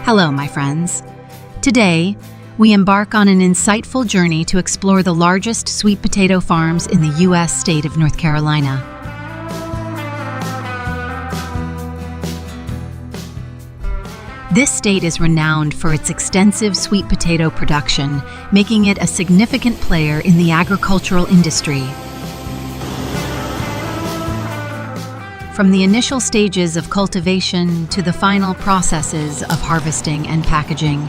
Hello, my friends. Today, we embark on an insightful journey to explore the largest sweet potato farms in the U.S. state of North Carolina. This state is renowned for its extensive sweet potato production, making it a significant player in the agricultural industry. From the initial stages of cultivation to the final processes of harvesting and packaging,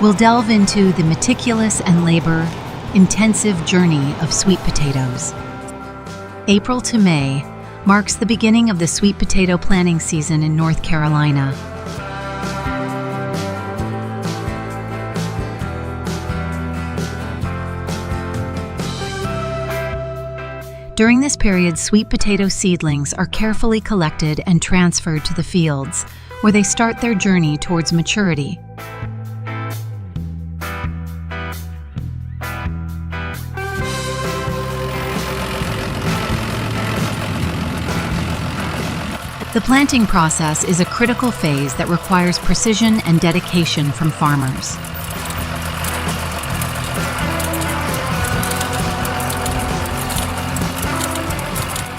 we'll delve into the meticulous and labor-intensive journey of sweet potatoes. April to May marks the beginning of the sweet potato planting season in North Carolina. During this period, sweet potato seedlings are carefully collected and transferred to the fields, where they start their journey towards maturity. The planting process is a critical phase that requires precision and dedication from farmers.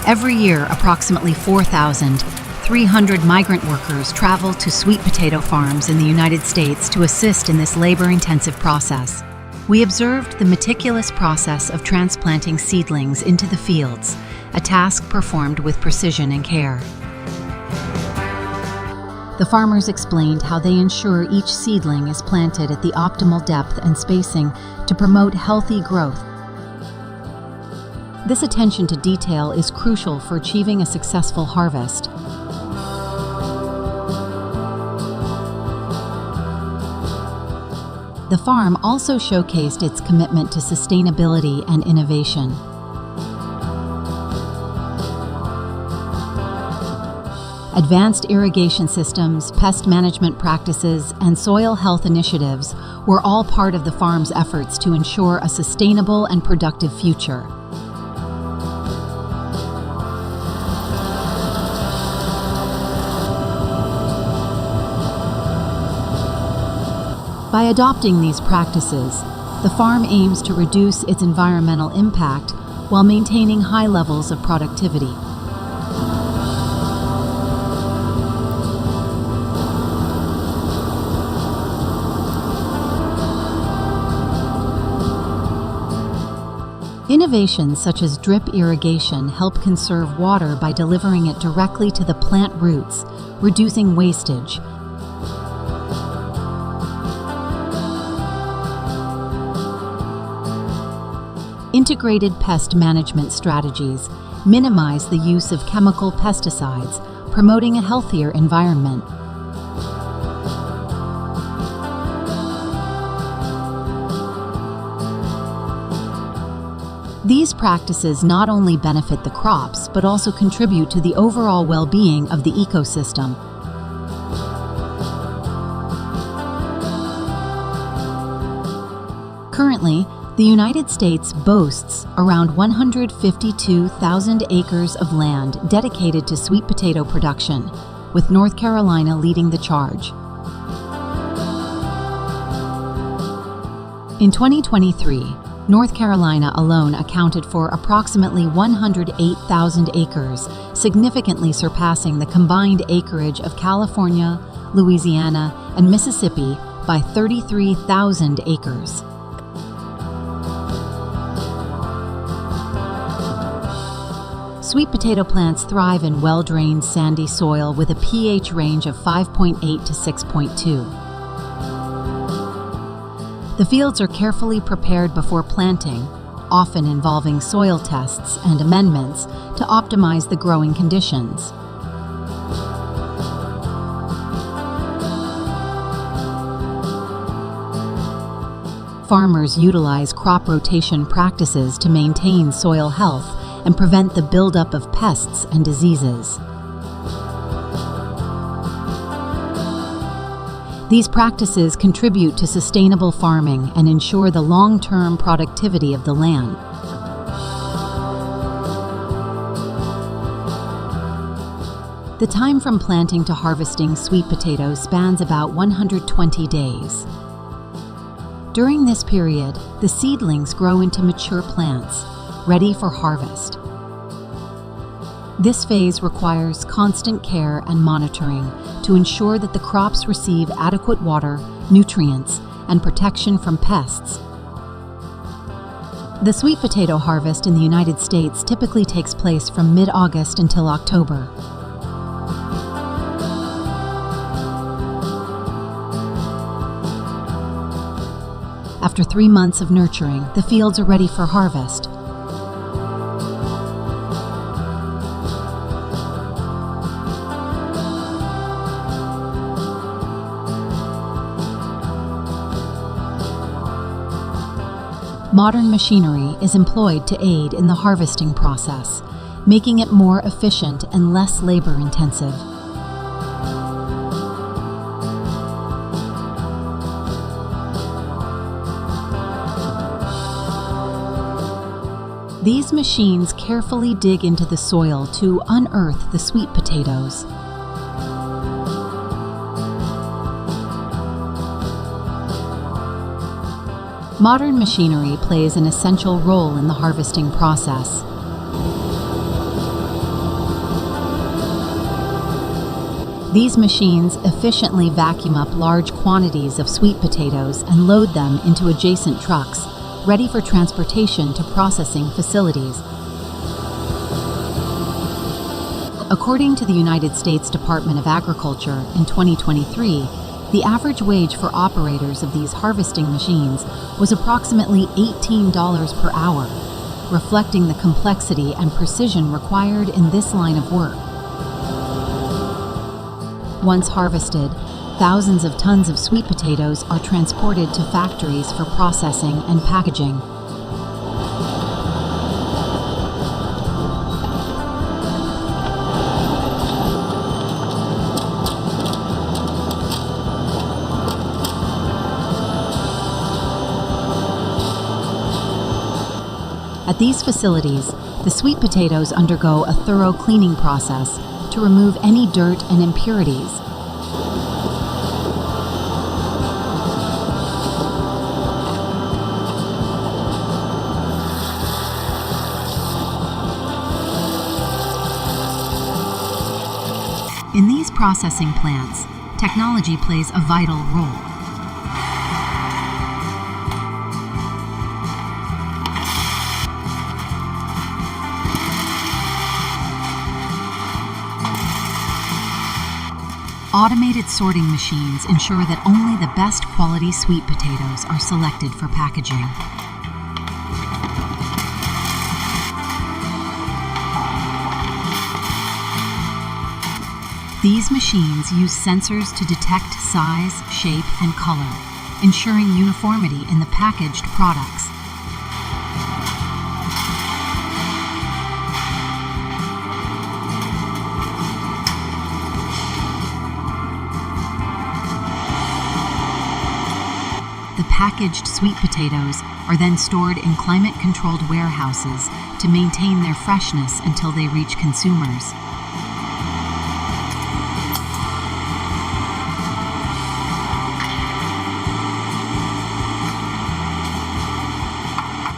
Every year, approximately 4,300 migrant workers travel to sweet potato farms in the United States to assist in this labor-intensive process. We observed the meticulous process of transplanting seedlings into the fields, a task performed with precision and care. The farmers explained how they ensure each seedling is planted at the optimal depth and spacing to promote healthy growth. This attention to detail is crucial for achieving a successful harvest. The farm also showcased its commitment to sustainability and innovation. Advanced irrigation systems, pest management practices, and soil health initiatives were all part of the farm's efforts to ensure a sustainable and productive future. By adopting these practices, the farm aims to reduce its environmental impact while maintaining high levels of productivity. Innovations such as drip irrigation help conserve water by delivering it directly to the plant roots, reducing wastage. Integrated pest management strategies minimize the use of chemical pesticides, promoting a healthier environment. These practices not only benefit the crops, but also contribute to the overall well-being of the ecosystem. Currently, the United States boasts around 152,000 acres of land dedicated to sweet potato production, with North Carolina leading the charge. In 2023, North Carolina alone accounted for approximately 108,000 acres, significantly surpassing the combined acreage of California, Louisiana, and Mississippi by 33,000 acres. Sweet potato plants thrive in well-drained sandy soil with a pH range of 5.8 to 6.2. The fields are carefully prepared before planting, often involving soil tests and amendments to optimize the growing conditions. Farmers utilize crop rotation practices to maintain soil health and prevent the buildup of pests and diseases. These practices contribute to sustainable farming and ensure the long-term productivity of the land. The time from planting to harvesting sweet potatoes spans about 120 days. During this period, the seedlings grow into mature plants, ready for harvest. This phase requires constant care and monitoring to ensure that the crops receive adequate water, nutrients, and protection from pests. The sweet potato harvest in the United States typically takes place from mid-August until October. After 3 months of nurturing, the fields are ready for harvest. Modern machinery is employed to aid in the harvesting process, making it more efficient and less labor-intensive. These machines carefully dig into the soil to unearth the sweet potatoes. Modern machinery plays an essential role in the harvesting process. These machines efficiently vacuum up large quantities of sweet potatoes and load them into adjacent trucks, ready for transportation to processing facilities. According to the United States Department of Agriculture, in 2023, the average wage for operators of these harvesting machines was approximately $18 per hour, reflecting the complexity and precision required in this line of work. Once harvested, thousands of tons of sweet potatoes are transported to factories for processing and packaging. At these facilities, the sweet potatoes undergo a thorough cleaning process to remove any dirt and impurities. In these processing plants, technology plays a vital role. Automated sorting machines ensure that only the best quality sweet potatoes are selected for packaging. These machines use sensors to detect size, shape, and color, ensuring uniformity in the packaged products. The packaged sweet potatoes are then stored in climate-controlled warehouses to maintain their freshness until they reach consumers.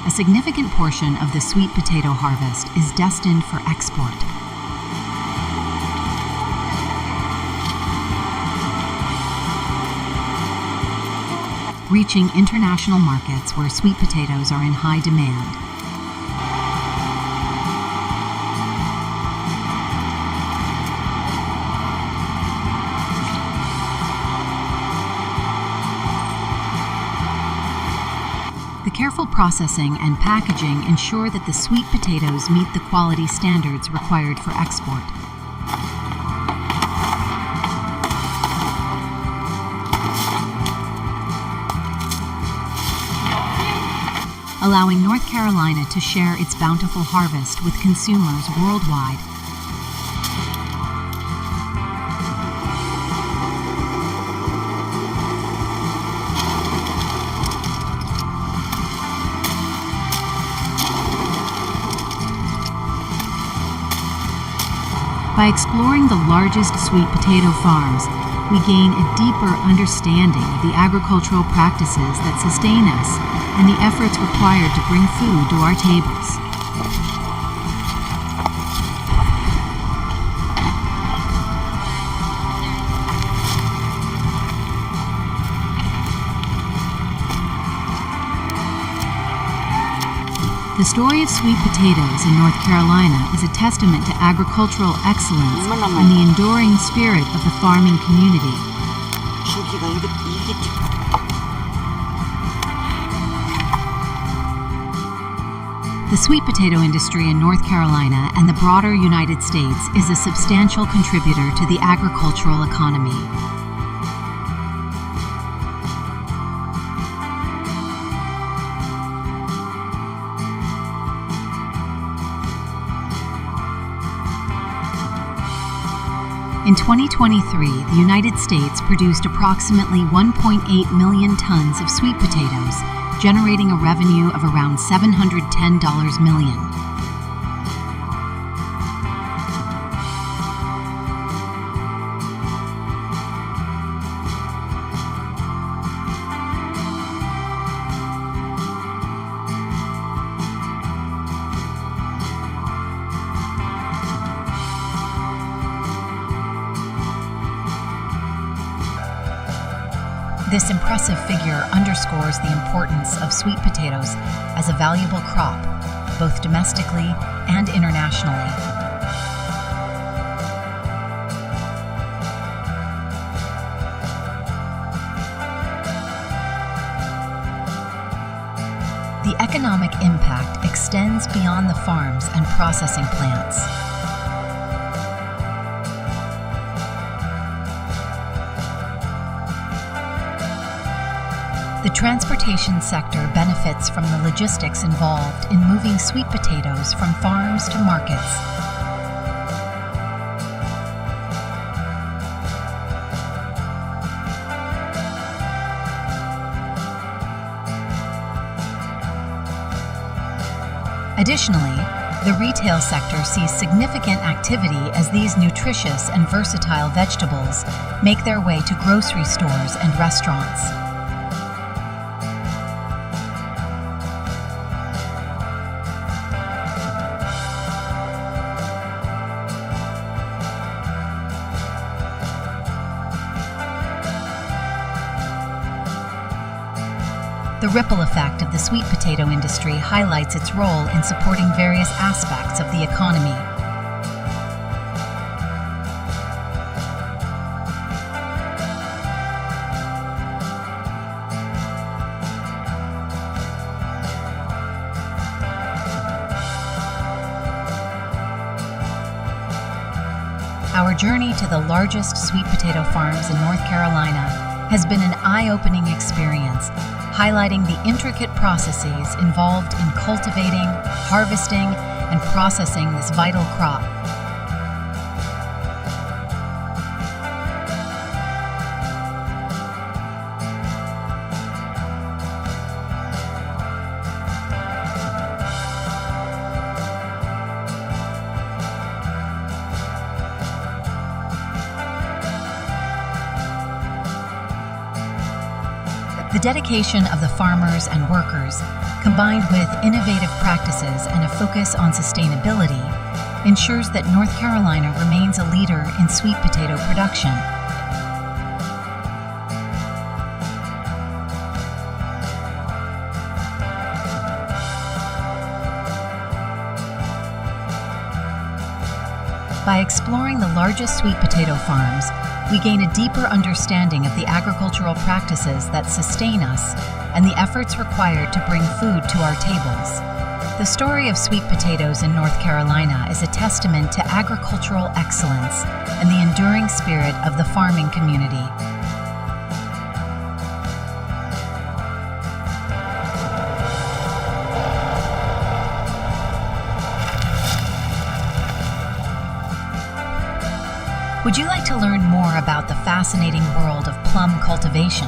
A significant portion of the sweet potato harvest is destined for export. Reaching international markets where sweet potatoes are in high demand. The careful processing and packaging ensure that the sweet potatoes meet the quality standards required for export. Allowing North Carolina to share its bountiful harvest with consumers worldwide. By exploring the largest sweet potato farms, we gain a deeper understanding of the agricultural practices that sustain us and the efforts required to bring food to our tables. The story of sweet potatoes in North Carolina is a testament to agricultural excellence and the enduring spirit of the farming community. The sweet potato industry in North Carolina and the broader United States is a substantial contributor to the agricultural economy. In 2023, the United States produced approximately 1.8 million tons of sweet potatoes, generating a revenue of around $710 million. This impressive figure underscores the importance of sweet potatoes as a valuable crop, both domestically and internationally. The economic impact extends beyond the farms and processing plants. The transportation sector benefits from the logistics involved in moving sweet potatoes from farms to markets. Additionally, the retail sector sees significant activity as these nutritious and versatile vegetables make their way to grocery stores and restaurants. The ripple effect of the sweet potato industry highlights its role in supporting various aspects of the economy. Our journey to the largest sweet potato farms in North Carolina has been an eye-opening experience, highlighting the intricate processes involved in cultivating, harvesting, and processing this vital crop. The dedication of the farmers and workers, combined with innovative practices and a focus on sustainability, ensures that North Carolina remains a leader in sweet potato production. By exploring the largest sweet potato farms, we gain a deeper understanding of the agricultural practices that sustain us and the efforts required to bring food to our tables. The story of sweet potatoes in North Carolina is a testament to agricultural excellence and the enduring spirit of the farming community. Would you like to learn more about the fascinating world of plum cultivation?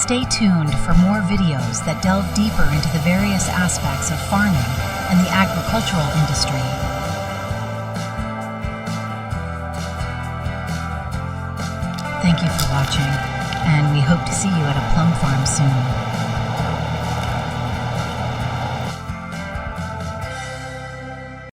stay tuned for more videos that delve deeper into the various aspects of farming and the agricultural industry. Thank you for watching, and we hope to see you at a plum farm soon.